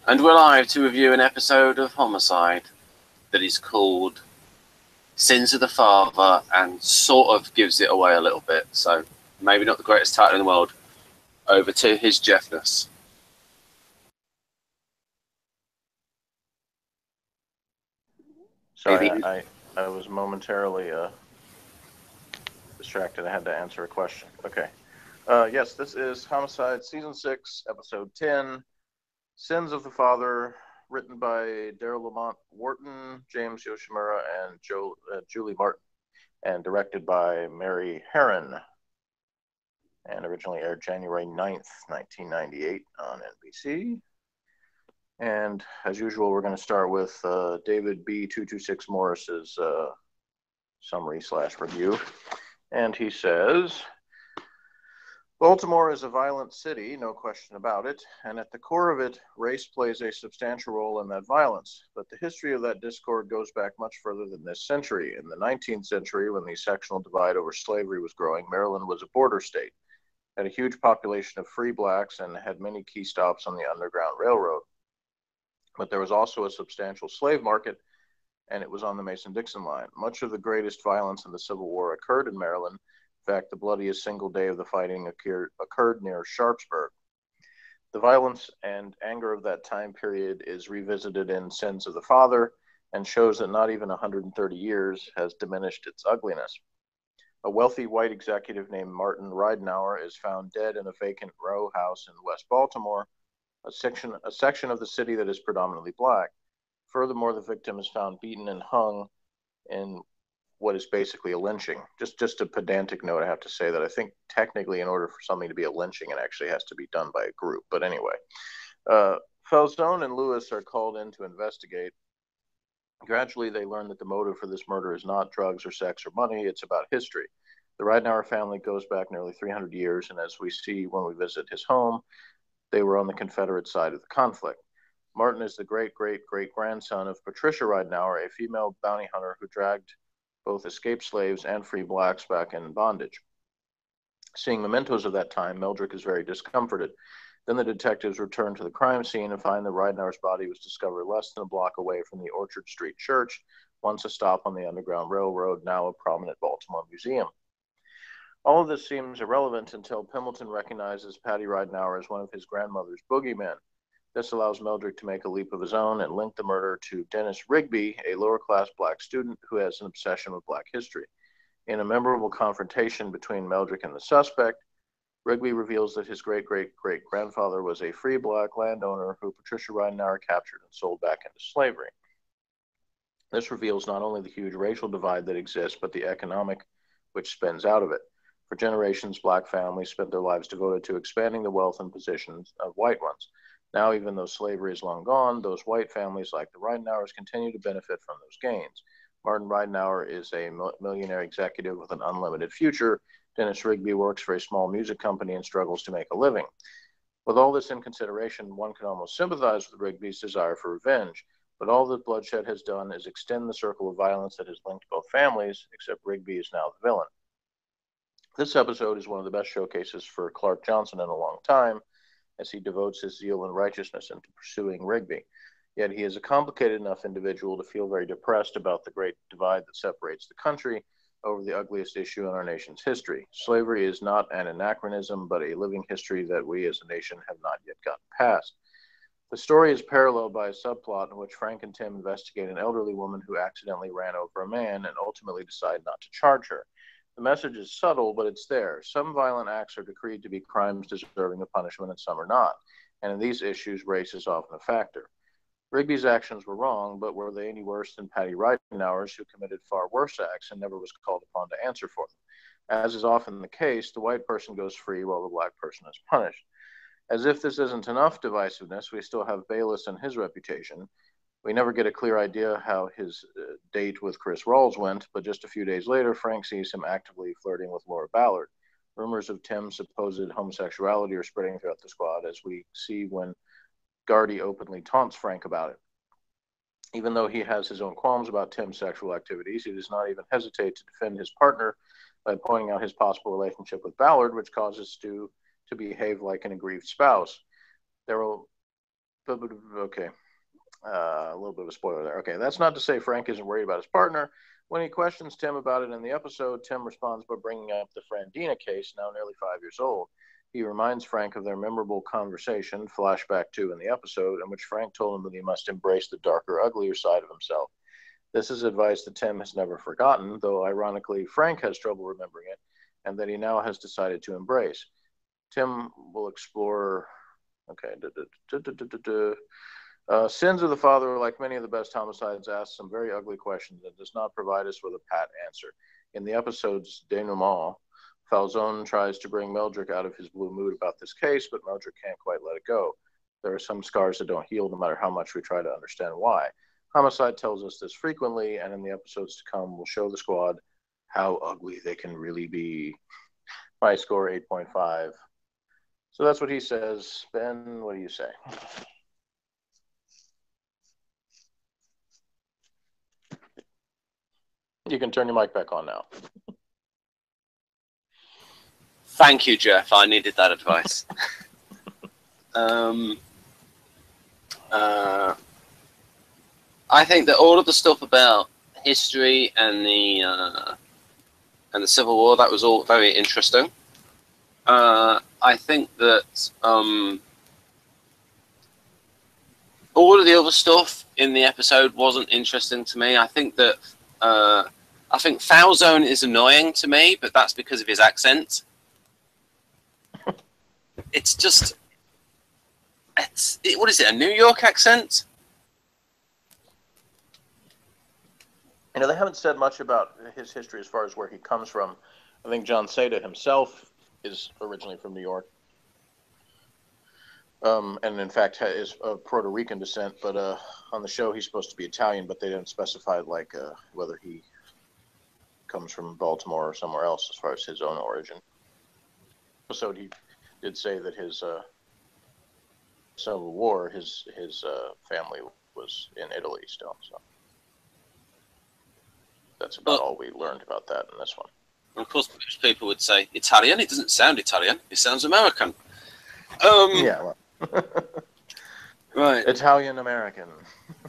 and we're live to review an episode of Homicide that is called Sins of the Father, and sort of gives it away a little bit, so maybe not the greatest title in the world. Over to his Jeffness. Sorry, I was momentarily distracted. I had to answer a question. Okay. Yes, this is Homicide, Season 6, Episode 10, Sins of the Father, written by Daryl Lamont Wharton, James Yoshimura, and Julie Martin, and directed by Mary Herron, and originally aired January 9th, 1998 on NBC. And as usual, we're going to start with David B226 Morris's summary/review. And he says, Baltimore is a violent city, no question about it, and at the core of it, race plays a substantial role in that violence. But the history of that discord goes back much further than this century. In the 19th century, when the sectional divide over slavery was growing, Maryland was a border state, had a huge population of free blacks, and had many key stops on the Underground Railroad. But there was also a substantial slave market, and it was on the Mason-Dixon line. Much of the greatest violence in the Civil War occurred in Maryland. In fact, the bloodiest single day of the fighting occurred near Sharpsburg. The violence and anger of that time period is revisited in Sins of the Father, and shows that not even 130 years has diminished its ugliness. A wealthy white executive named Martin Ridenauer is found dead in a vacant row house in West Baltimore, a section of the city that is predominantly black. Furthermore, the victim is found beaten and hung in what is basically a lynching. Just a pedantic note, I have to say that I think technically in order for something to be a lynching, it actually has to be done by a group. But anyway, Falzone and Lewis are called in to investigate. Gradually, they learn that the motive for this murder is not drugs or sex or money, it's about history. The Ridenauer family goes back nearly 300 years, and as we see when we visit his home, they were on the Confederate side of the conflict. Martin is the great-great-great-grandson of Patricia Ridenauer, a female bounty hunter who dragged both escaped slaves and free blacks back in bondage. Seeing mementos of that time, Meldrick is very discomforted. Then the detectives return to the crime scene and find that Ridenauer's body was discovered less than a block away from the Orchard Street Church, once a stop on the Underground Railroad, now a prominent Baltimore museum. All of this seems irrelevant until Pemberton recognizes Patty Ridenauer as one of his grandmother's boogeymen. This allows Meldrick to make a leap of his own and link the murder to Dennis Rigby, a lower-class black student who has an obsession with black history. In a memorable confrontation between Meldrick and the suspect, Rigby reveals that his great-great-great-grandfather was a free black landowner who Patricia Ridenauer captured and sold back into slavery. This reveals not only the huge racial divide that exists, but the economic which spins out of it. For generations, black families spent their lives devoted to expanding the wealth and positions of white ones. Now, even though slavery is long gone, those white families like the Ridenauers continue to benefit from those gains. Martin Ridenauer is a millionaire executive with an unlimited future. Dennis Rigby works for a small music company and struggles to make a living. With all this in consideration, one can almost sympathize with Rigby's desire for revenge, but all that bloodshed has done is extend the circle of violence that has linked both families, except Rigby is now the villain. This episode is one of the best showcases for Clark Johnson in a long time, as he devotes his zeal and righteousness into pursuing Rigby. Yet he is a complicated enough individual to feel very depressed about the great divide that separates the country over the ugliest issue in our nation's history. Slavery is not an anachronism, but a living history that we as a nation have not yet gotten past. The story is paralleled by a subplot in which Frank and Tim investigate an elderly woman who accidentally ran over a man and ultimately decide not to charge her. The message is subtle, but it's there. Some violent acts are decreed to be crimes deserving of punishment, and some are not. And in these issues, race is often a factor. Rigby's actions were wrong, but were they any worse than Patty Ridenauer's, who committed far worse acts and never was called upon to answer for them? As is often the case, the white person goes free while the black person is punished. As if this isn't enough divisiveness, we still have Bayless and his reputation. We never get a clear idea how his date with Chris Rawls went, but just a few days later, Frank sees him actively flirting with Laura Ballard. Rumors of Tim's supposed homosexuality are spreading throughout the squad, as we see when Gardy openly taunts Frank about it. Even though he has his own qualms about Tim's sexual activities, he does not even hesitate to defend his partner by pointing out his possible relationship with Ballard, which causes Stu to behave like an aggrieved spouse. There will Okay. A little bit of a spoiler there. Okay, that's not to say Frank isn't worried about his partner. When he questions Tim about it in the episode, Tim responds by bringing up the Frandina case, now nearly 5 years old. He reminds Frank of their memorable conversation, flashback 2 in the episode, in which Frank told him that he must embrace the darker, uglier side of himself. This is advice that Tim has never forgotten, though ironically Frank has trouble remembering it, and that he now has decided to embrace. Tim will explore. Okay. Sins of the Father, like many of the best homicides, asks some very ugly questions and does not provide us with a pat answer. In the episode's denouement, Falzone tries to bring Meldrick out of his blue mood about this case, but Meldrick can't quite let it go. There are some scars that don't heal no matter how much we try to understand why. Homicide tells us this frequently, and in the episodes to come, we'll show the squad how ugly they can really be. My score, 8.5. So that's what he says. Ben, what do you say? You can turn your mic back on now. Thank you, Jeff. I needed that advice. I think that all of the stuff about history and the Civil War, that was all very interesting. I think that all of the other stuff in the episode wasn't interesting to me. I think that I think Falzone is annoying to me, but that's because of his accent. It's just, what is it, a New York accent? You know, they haven't said much about his history as far as where he comes from. I think John Seda himself is originally from New York. And in fact is of Puerto Rican descent, but on the show he's supposed to be Italian, but they didn't specify like whether he comes from Baltimore or somewhere else as far as his own origin. So he did say that his Civil War, his family was in Italy still. So that's about all we learned about that in this one. Of course, most people would say Italian. It doesn't sound Italian. It sounds American. Yeah. Well. Right. Italian American.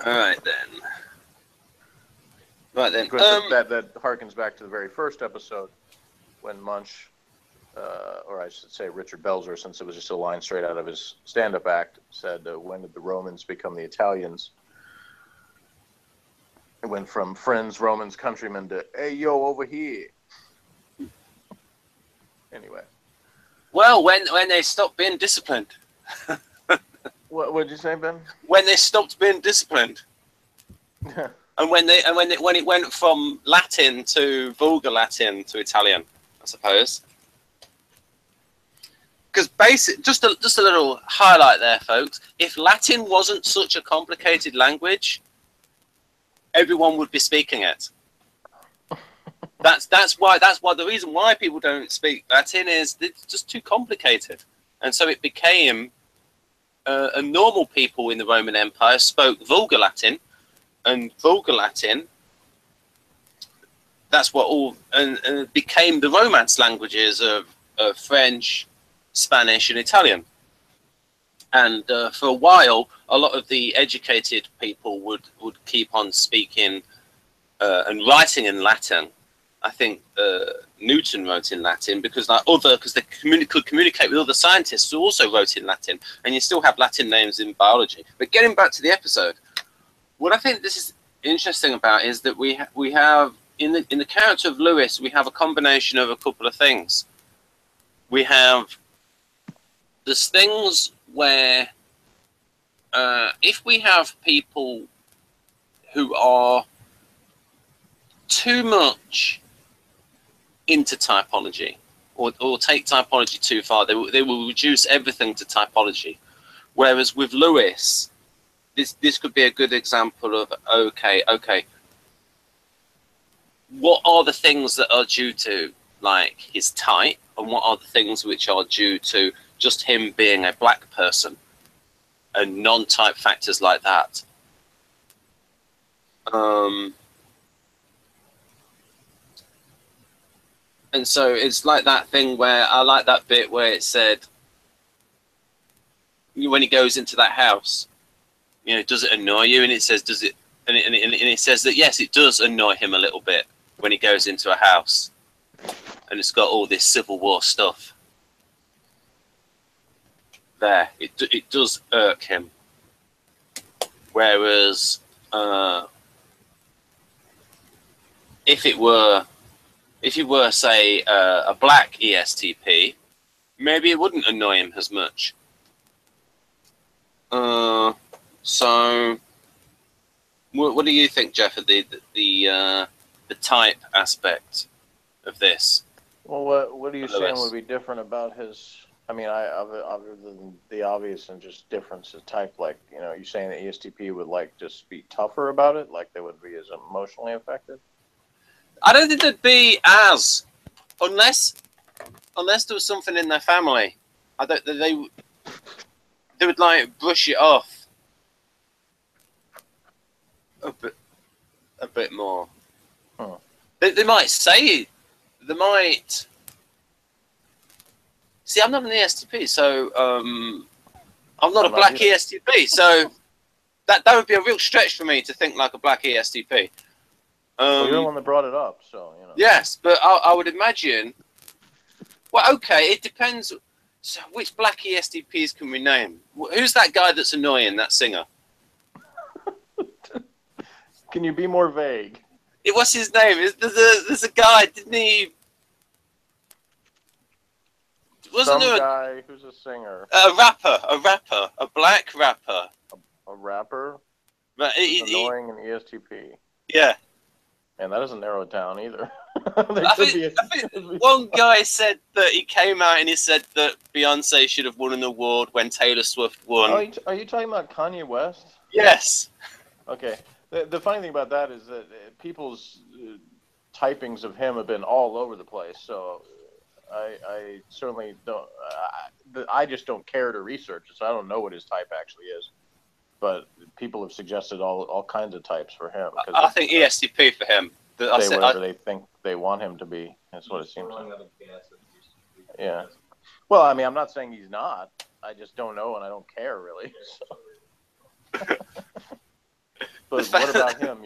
All right then. Right then. That harkens back to the very first episode when Munch, or I should say Richard Belzer, since it was just a line straight out of his stand-up act, said, when did the Romans become the Italians? It went from friends, Romans, countrymen to, hey, yo, over here. Anyway. Well, when they stopped being disciplined. What did you say, Ben? When they stopped being disciplined. And when it went from Latin to vulgar Latin to Italian, I suppose. Because just a little highlight there, folks. If Latin wasn't such a complicated language, everyone would be speaking it. That's why the reason why people don't speak Latin is it's just too complicated, and so it became a normal people in the Roman Empire spoke vulgar Latin, and vulgar Latin. That's what and it became the Romance languages of French, Spanish, and Italian. And for a while, a lot of the educated people would keep on speaking and writing in Latin. I think Newton wrote in Latin because they could communicate with other scientists who also wrote in Latin, and you still have Latin names in biology. But getting back to the episode, what I think this is interesting about is that we have in the character of Lewis, we have a combination of a couple of things. There's things where if we have people who are too much into typology or take typology too far, they will reduce everything to typology. Whereas with Lewis, this could be a good example of, okay, what are the things that are due to like his type, and what are the things which are due to just him being a black person, and non-type factors like that. And so it's like that thing where I like that bit where it said, when he goes into that house does it annoy you? And it says, does it? And it says that yes, it does annoy him a little bit when he goes into a house, and it's got all this Civil War stuff. There, it does irk him. Whereas, if you were, say, a black ESTP, maybe it wouldn't annoy him as much. So, what do you think, Jeff, of the type aspect of this? Well, what are you saying would be different about his? I mean, other than the obvious and just difference of type, like, you're saying that ESTP would just be tougher about it, like they would be as emotionally affected. I don't think they'd be as, unless there was something in their family. I don't. They would brush it off a bit more. Huh. They might say it. They might. See, I'm not an ESTP, so I'm not a black ESTP, so that would be a real stretch for me to think like a black ESTP. Well, you're the one that brought it up, so Yes, but I would imagine. Well, okay, it depends. So which black ESTPs can we name? Who's that guy that's annoying? That singer. Can you be more vague? What's his name? There's a guy, didn't he? Wasn't there Some guy who's a singer? A rapper, a black rapper. A rapper? But annoying an ESTP. Yeah. And that doesn't narrow it down either. I think one guy said that he came out and he said that Beyonce should have won an award when Taylor Swift won. Oh, are you talking about Kanye West? Yes. Okay. The funny thing about that is that people's typings of him have been all over the place. So I certainly don't. I just don't care to research it, so I don't know what his type actually is. But people have suggested all kinds of types for him. I think ESTP for him. Say whatever they think they want him to be. That's what it seems like. Yeah. Well, I mean, I'm not saying he's not. I just don't know, and I don't care really. So. But what about him?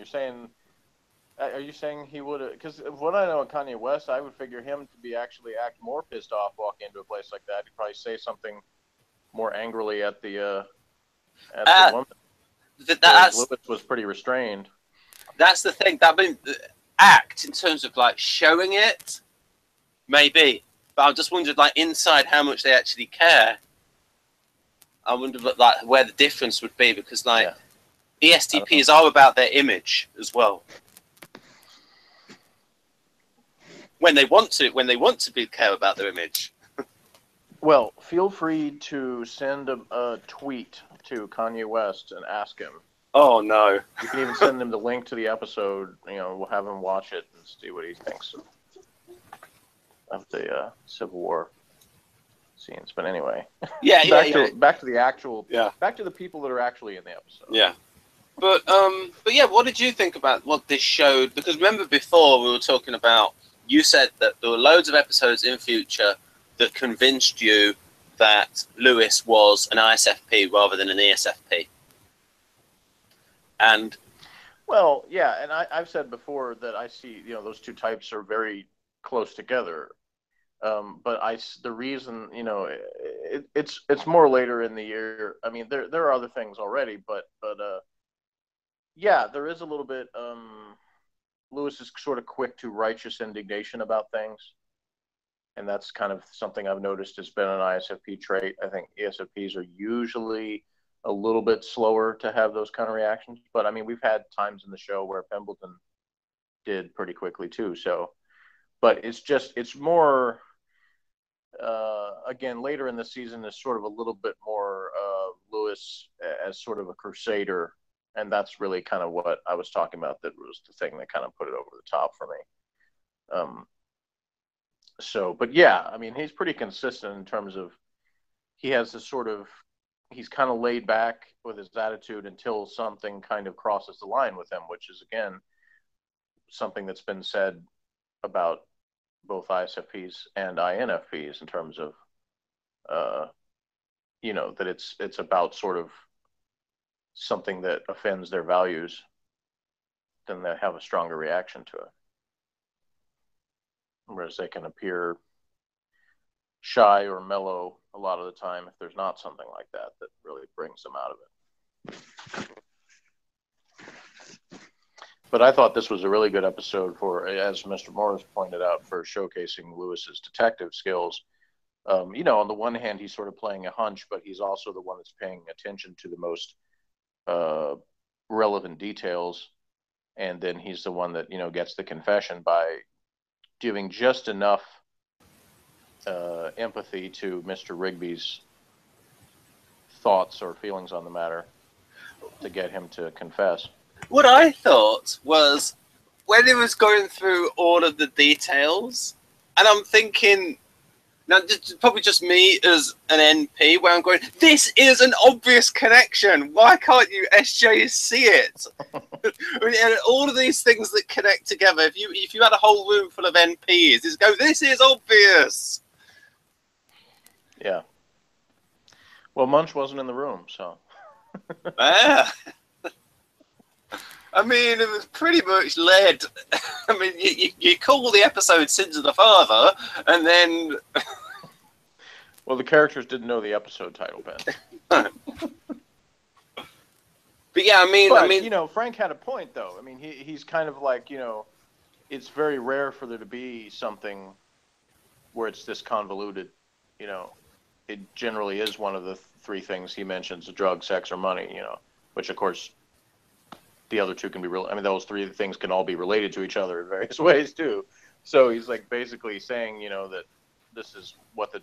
Are you saying he would have? Because what I know of Kanye West, I would figure him to be act more pissed off walking into a place like that. He'd probably say something more angrily at the woman. Lewis was pretty restrained. That's the thing. That means act in terms of showing it, maybe. But I just wondered, inside, how much they actually care. I wonder, where the difference would be, because ESTPs are about their image as well. When they want to care about their image. Well, feel free to send a tweet to Kanye West and ask him. Oh no! You can even send him the link to the episode. We'll have him watch it and see what he thinks of the Civil War scenes. But anyway, back to the actual. Yeah. Back to the people that are actually in the episode. Yeah. But yeah, what did you think about what this showed? Because remember before we were talking about, you said that there were loads of episodes in future that convinced you that Lewis was an ISFP rather than an ESFP. And well, yeah, and I've said before that I see those two types are very close together. But the reason it's more later in the year. I mean, there are other things already, but yeah, there is a little bit. Lewis is sort of quick to righteous indignation about things, and that's kind of something I've noticed has been an ISFP trait. I think ESFPs are usually a little bit slower to have those kind of reactions, but I mean, we've had times in the show where Pembleton did pretty quickly too. So, but it's more. Again, later in the season is sort of a little bit more Lewis as sort of a crusader. And that's really kind of what I was talking about. That was the thing that kind of put it over the top for me. But yeah, I mean, he's pretty consistent in terms of he has this sort of, he's kind of laid back with his attitude until something kind of crosses the line with him, which is, again, something that's been said about both ISFPs and INFPs in terms of, that it's about sort of something that offends their values, then they have a stronger reaction to it. Whereas they can appear shy or mellow a lot of the time if there's not something like that that really brings them out of it. But I thought this was a really good episode for, as Mr. Morris pointed out, for showcasing Lewis's detective skills. You know, on the one hand, he's sort of playing a hunch, but he's also the one that's paying attention to the most relevant details. And then he's the one that, you know, gets the confession by giving just enough empathy to Mr. Rigby's thoughts or feelings on the matter to get him to confess. What I thought was, when he was going through all of the details, and I'm thinking, now it's probably just me as an NP, where I'm going, this is an obvious connection. Why can't you SJ see it? I mean, and all of these things that connect together. If you had a whole room full of NPs, it's go, this is obvious. Yeah. Well, Munch wasn't in the room, so. Yeah. I mean, it was pretty much led. I mean, you call the episode Sins of the Father, and then... Well, the characters didn't know the episode title, Ben. But yeah, I mean, you know, Frank had a point, though. I mean, he's kind of like, you know, it's very rare for there to be something where it's this convoluted, you know. It generally is one of the three things he mentions: drug, sex, or money, you know, which, of course, the other two can be real. I mean, those three things can all be related to each other in various ways, too. So he's like basically saying, you know, that this is what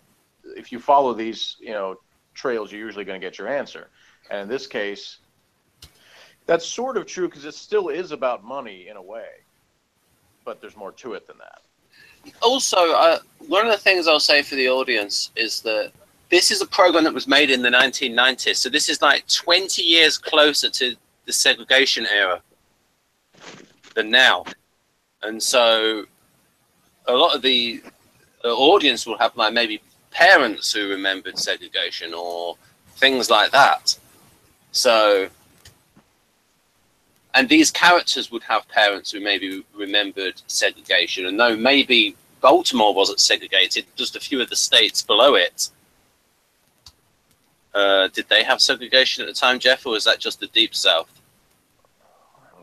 if you follow these, you know, trails, you're usually going to get your answer. And in this case, that's sort of true because it still is about money in a way, but there's more to it than that. Also, one of the things I'll say for the audience is that this is a program that was made in the 1990s, so this is like 20 years closer to the segregation era than now. And so a lot of the audience will have like maybe parents who remembered segregation or things like that. So... And these characters would have parents who maybe remembered segregation. And though maybe Baltimore wasn't segregated, just a few of the states below it. Did they have segregation at the time, Jeff, or was that just the Deep South?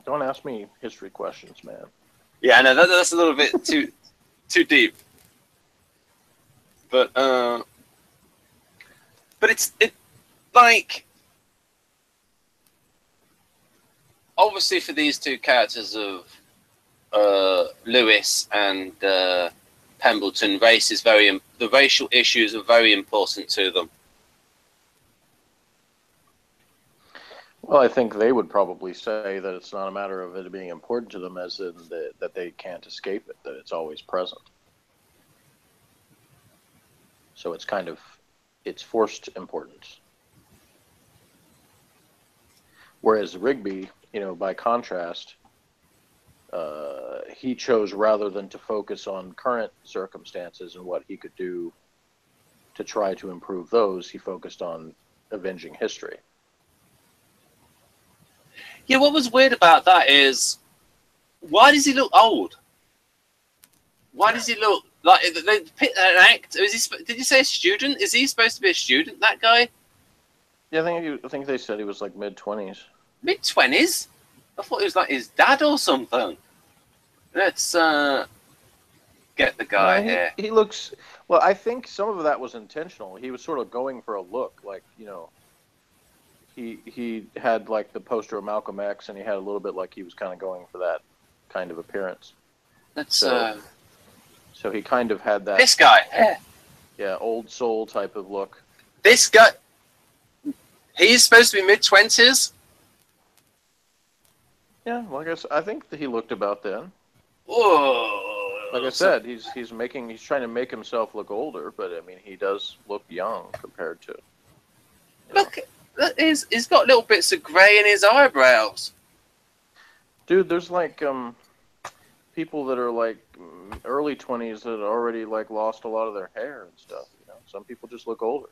Don't ask me history questions, man. Yeah, I know, that's a little bit too deep. But it's like... Obviously, for these two characters of Lewis and Pembleton, the racial issues are very important to them. Well, I think they would probably say that it's not a matter of it being important to them, as in that they can't escape it, that it's always present. So it's forced importance. Whereas Rigby, you know, by contrast, he chose, rather than to focus on current circumstances and what he could do to try to improve those, he focused on avenging history. Yeah, what was weird about that is, why does he look old? Why does he look like an actor? Did you say a student? Is he supposed to be a student, that guy? Yeah, I think they said he was like mid-20s. Mid-20s? I thought he was like his dad or something. Let's get the guy here. He looks... Well, I think some of that was intentional. He was sort of going for a look, like, you know... He had like the poster of Malcolm X, and he had a little bit like he was kind of going for that kind of appearance. So he kind of had that... This guy? Yeah, old soul type of look. This guy... He's supposed to be mid-20s? Yeah, well, I think that he looked about then. Whoa. Like I said, he's trying to make himself look older, but I mean, he does look young compared to... Look, he's got little bits of grey in his eyebrows. Dude, there's like people that are like early 20s that already like lost a lot of their hair and stuff. You know, some people just look older.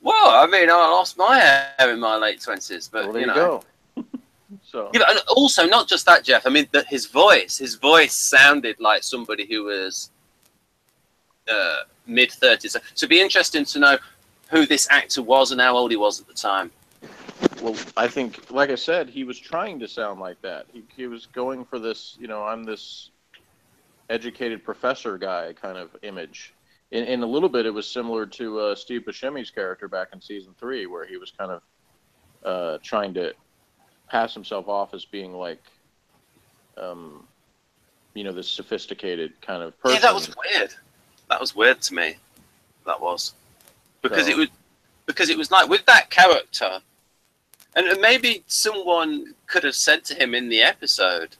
Well, I mean, I lost my hair in my late 20s, but Well, there you you know. go. So Yeah, but also, not just that, Jeff. I mean, his voice sounded like somebody who was mid-30s. So it'd be interesting to know who this actor was and how old he was at the time. well, I think, like I said, he was trying to sound like that. He was going for this, you know, I'm this educated professor guy kind of image. In a little bit, it was similar to Steve Buscemi's character back in season 3, where he was kind of trying to pass himself off as being like, you know, this sophisticated kind of person. Yeah, that was weird. That was weird to me. That was because So, it was like with that character, and maybe someone could have said to him in the episode,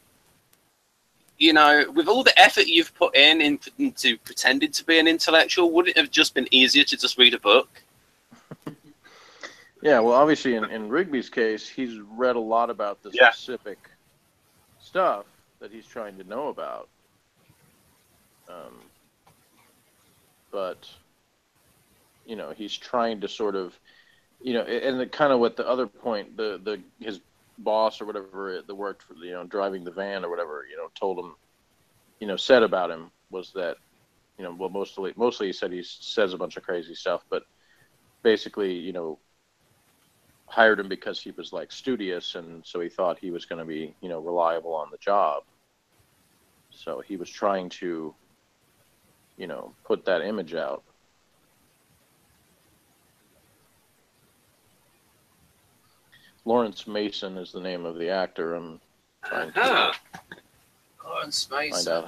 you know, with all the effort you've put into pretending to be an intellectual, would it have just been easier to just read a book? yeah, well, obviously in Rigby's case, he's read a lot about the Yeah. specific stuff that he's trying to know about. But, you know, he's trying to sort of, you know, and the kind of what the other point, his boss or whatever that worked for, you know, driving the van or whatever, you know, told him, you know, said about him was that, you know, well, mostly he said he says a bunch of crazy stuff, but basically, you know, hired him because he was like studious, and so he thought he was going to be, you know, reliable on the job. So he was trying to, you know, put that image out. Lawrence Mason is the name of the actor. I'm trying to find out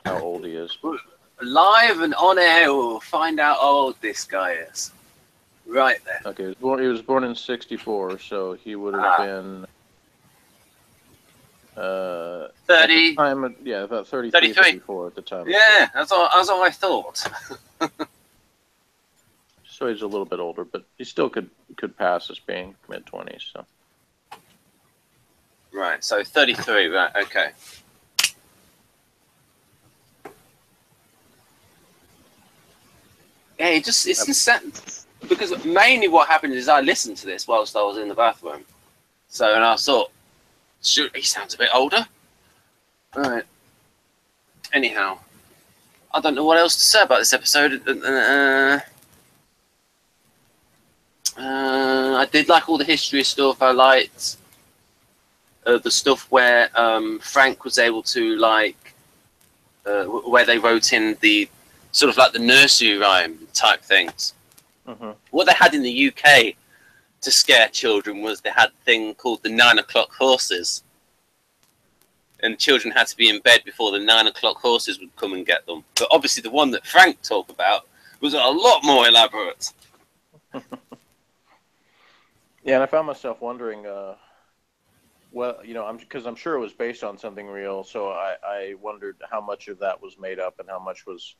how old he is. Live and on air, we'll find out how old this guy is. Right there. Okay, he was born in '64, so he would have been 30. Time, yeah, about 33, 34 at the time. Yeah, that's all I thought. So he's a little bit older, but he still could pass as being mid-20s. So. Right, so 33, right, okay. Yeah, it's insane. Because mainly what happened is I listened to this whilst I was in the bathroom. So, and I thought, shoot, he sounds a bit older. Right. Anyhow, I don't know what else to say about this episode. I did like all the history stuff. I liked the stuff where Frank was able to, like, where they wrote in the sort of like the nursery rhyme type things. Mm-hmm. What they had in the UK to scare children was they had a thing called the 9 o'clock horses. And children had to be in bed before the 9 o'clock horses would come and get them. But obviously the one that Frank talked about was a lot more elaborate. Yeah, and I found myself wondering, well, you know, because I'm sure it was based on something real, so I wondered how much of that was made up and how much was,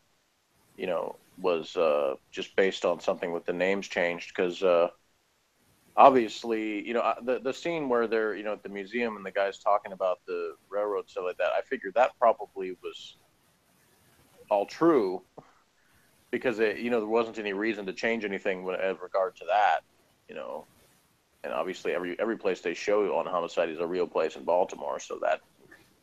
you know, was just based on something with the names changed. Because obviously, you know, the scene where they're, you know, at the museum and the guy's talking about the railroad, stuff like that, I figured that probably was all true because, you know, there wasn't any reason to change anything with regard to that, you know. And obviously, every place they show on Homicide is a real place in Baltimore, so that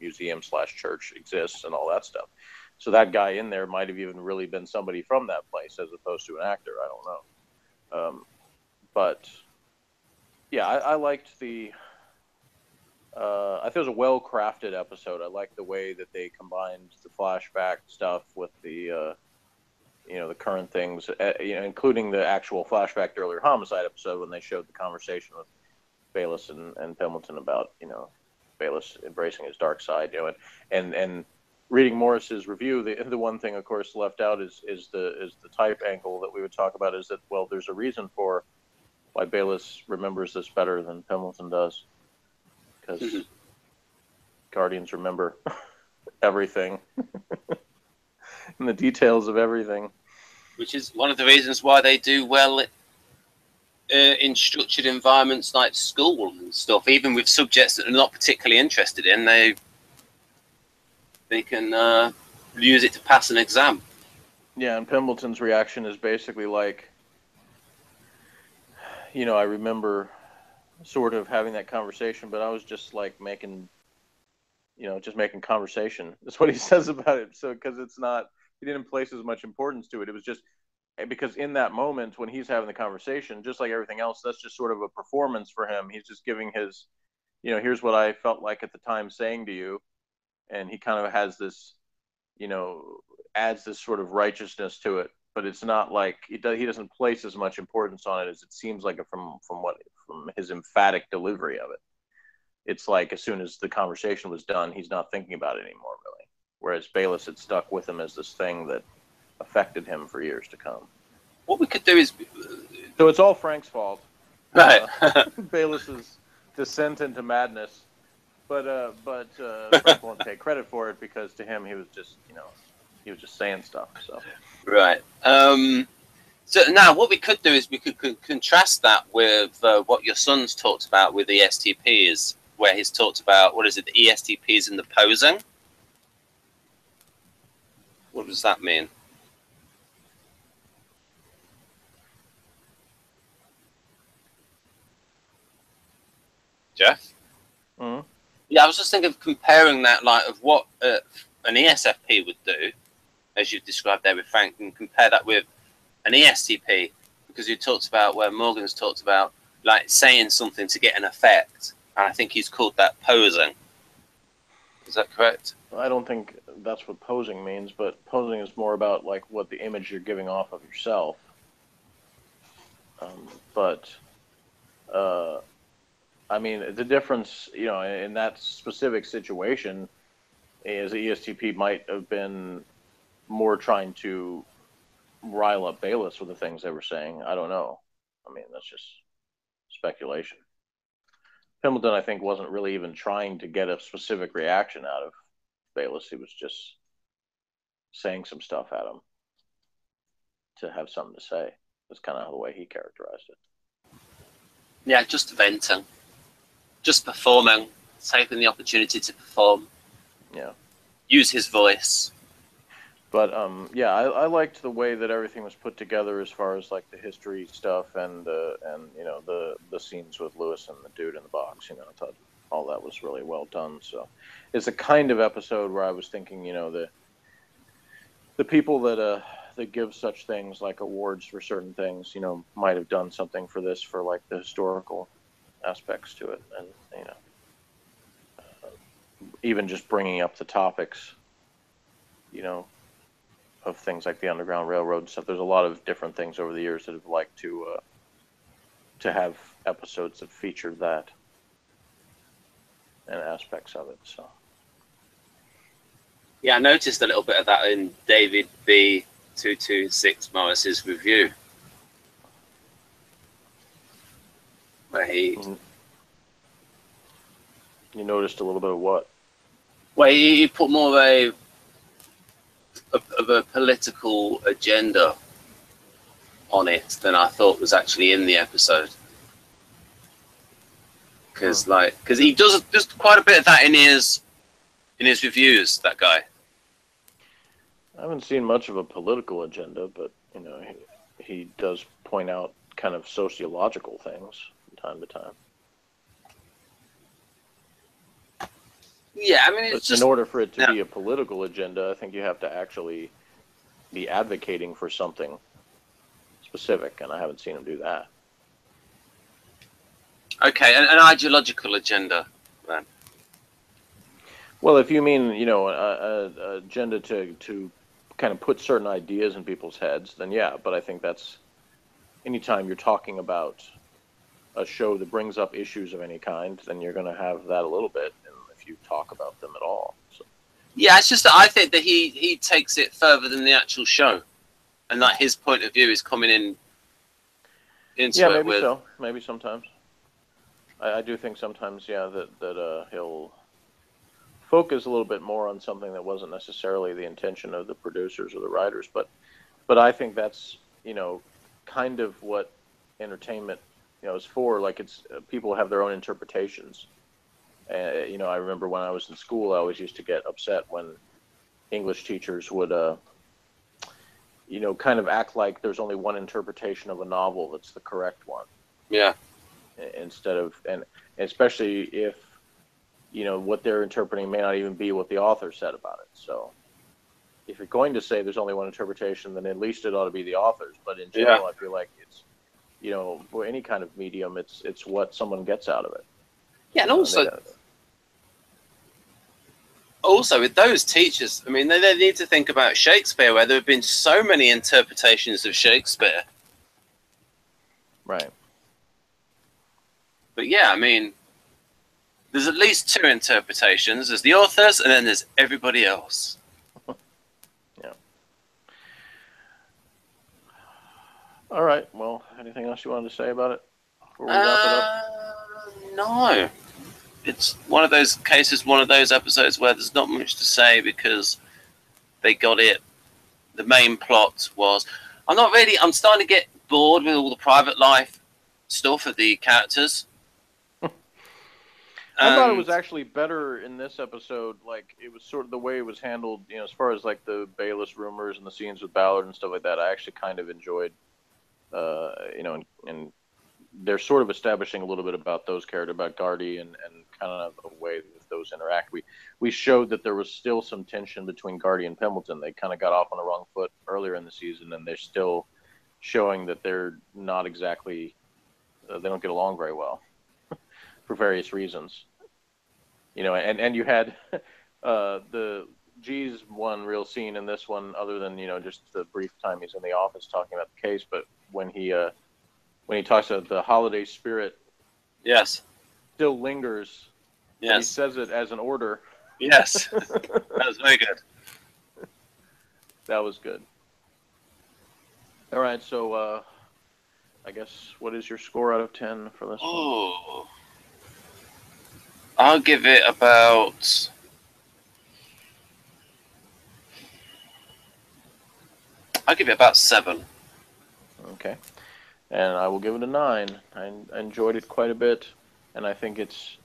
museum/church exists and all that stuff. So that guy in there might have even really been somebody from that place as opposed to an actor. I don't know. But yeah, I liked the. I think it was a well-crafted episode. I liked the way that they combined the flashback stuff with the. You know, the current things, you know, including the actual flashback to earlier Homicide episode when they showed the conversation with Bayless and Pendleton about, you know, Bayless embracing his dark side, you know, and reading Morris's review, the one thing, of course, left out is the type angle that we would talk about is that, well, there's a reason for why Bayless remembers this better than Pendleton does, because Guardians remember everything. And the details of everything. Which is one of the reasons why they do well in structured environments like school and stuff. Even with subjects that they're not particularly interested in, they can use it to pass an exam. Yeah, and Pendleton's reaction is basically like, I remember sort of having that conversation, but I was just like just making conversation. That's what he says about it. So, because he didn't place as much importance to it. It was just because in that moment when he's having the conversation, just like everything else, that's just sort of a performance for him. He's just giving his, here's what I felt like at the time saying to you. And he kind of has this, adds this sort of righteousness to it. But it's not like he doesn't place as much importance on it as it seems like it from his emphatic delivery of it. It's like as soon as the conversation was done, he's not thinking about it anymore, really. Whereas Bayless had stuck with him as this thing that affected him for years to come. What we could do is... So it's all Frank's fault. Right. Bayless's descent into madness. But Frank won't take credit for it because to him he was just saying stuff. So right. So now what we could do is we could contrast that with what your son's talked about with the ESTPs, where he's talked about the ESTPs in the posing. What does that mean? Jeff? Mm-hmm. Yeah, I was just thinking of comparing that, like, of what an ESFP would do, as you've described there with Frank, and compare that with an ESTP, because you talked about where Morgan's talked about, like, saying something to get an effect, and I think he's called that posing. Is that correct? I don't think that's what posing means, but posing is more about, like, what the image you're giving off of yourself. I mean, the difference, in that specific situation is the ESTP might have been more trying to rile up Bayless with the things they were saying. I don't know. I mean, that's just speculation. Pimbleton, I think, wasn't really even trying to get a specific reaction out of Bayless. He was just saying some stuff at him to have something to say. That's kind of the way he characterized it. Yeah, just venting. Just performing. Taking the opportunity to perform. Yeah. Use his voice. But I liked the way that everything was put together as far as like the history stuff and the scenes with Lewis and the dude in the box. I thought all that was really well done. So it's a kind of episode where I was thinking, the people that give such things like awards for certain things, might have done something for this for like the historical aspects to it, and even just bringing up the topics, of things like the Underground Railroad and stuff. There's a lot of different things over the years that have liked to have episodes that feature that and aspects of it. So yeah, I noticed a little bit of that in David B226 Morris's review, where he... You noticed a little bit of what? Well, he put more of a political agenda on it than I thought was actually in the episode. Because he does quite a bit of that in his reviews, that guy. I haven't seen much of a political agenda, but he does point out kind of sociological things from time to time. Yeah, I mean, it's just... In order for it to be a political agenda, I think you have to actually be advocating for something specific, and I haven't seen him do that. Okay, an ideological agenda, then. Well, if you mean, an agenda to kind of put certain ideas in people's heads, then yeah, but I think that's anytime you're talking about a show that brings up issues of any kind, then you're going to have that a little bit if you talk about them at all. So. Yeah, it's just that I think that he takes it further than the actual show, and that his point of view is coming into it maybe with... so. Maybe sometimes. I do think sometimes, that he'll focus a little bit more on something that wasn't necessarily the intention of the producers or the writers, but I think that's kind of what entertainment is for. Like, it's people have their own interpretations. I remember when I was in school, I always used to get upset when English teachers would kind of act like there's only one interpretation of a novel that's the correct one. Yeah. Instead of, and especially if, what they're interpreting may not even be what the author said about it. So if you're going to say there's only one interpretation, then at least it ought to be the author's. But in general, I feel like it's, for any kind of medium, it's what someone gets out of it. Yeah, and also with those teachers, I mean, they need to think about Shakespeare, where there have been so many interpretations of Shakespeare. Right. But yeah, I mean, there's at least 2 interpretations. There's the authors, and then there's everybody else. Yeah. All right. Well, anything else you wanted to say about it before we wrap it up? No. It's one of those cases, one of those episodes where there's not much to say because they got it. The main plot was... I'm starting to get bored with all the private life stuff of the characters. I thought it was actually better in this episode. Like, it was sort of the way it was handled, as far as like the Bayless rumors and the scenes with Ballard and stuff like that. I actually kind of enjoyed, and they're sort of establishing a little bit about those characters, about Gardy and kind of the way that those interact. We showed that there was still some tension between Gardy and Pendleton. They kind of got off on the wrong foot earlier in the season, and they're still showing that they're not exactly, they don't get along very well. For various reasons, and you had the G's one real scene in this one, other than just the brief time he's in the office talking about the case. But when he talks about the holiday spirit, yes, still lingers. Yes, he says it as an order. Yes, that was very good. That was good. All right, so I guess what is your score out of 10 for this one? I'll give it about... I'll give it about 7. Okay. And I will give it a 9. I enjoyed it quite a bit, and I think it's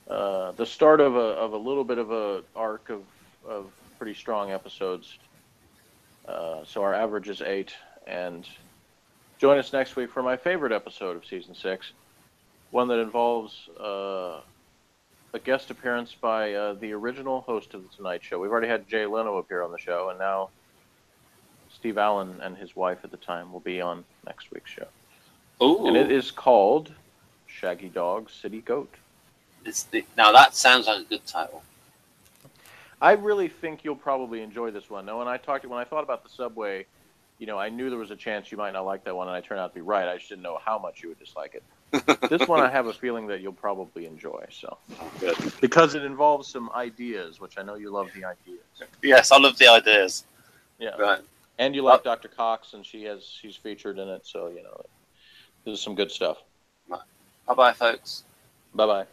the start of a little bit of a arc of pretty strong episodes. So our average is 8, and join us next week for my favorite episode of Season 6, one that involves... a guest appearance by the original host of The Tonight Show. We've already had Jay Leno appear on the show, and now Steve Allen and his wife at the time will be on next week's show. Ooh. And it is called Shaggy Dog, City Goat. Now that sounds like a good title. I really think you'll probably enjoy this one. Now, when I thought about the subway, I knew there was a chance you might not like that one, and I turned out to be right. I just didn't know how much you would dislike it. This one I have a feeling that you'll probably enjoy. So, good. Because it involves some ideas, which I know you love the ideas. Yes, I love the ideas. Yeah. Right. And you like Dr. Cox, and she's featured in it, so this is some good stuff. Right. Bye-bye, folks. Bye-bye.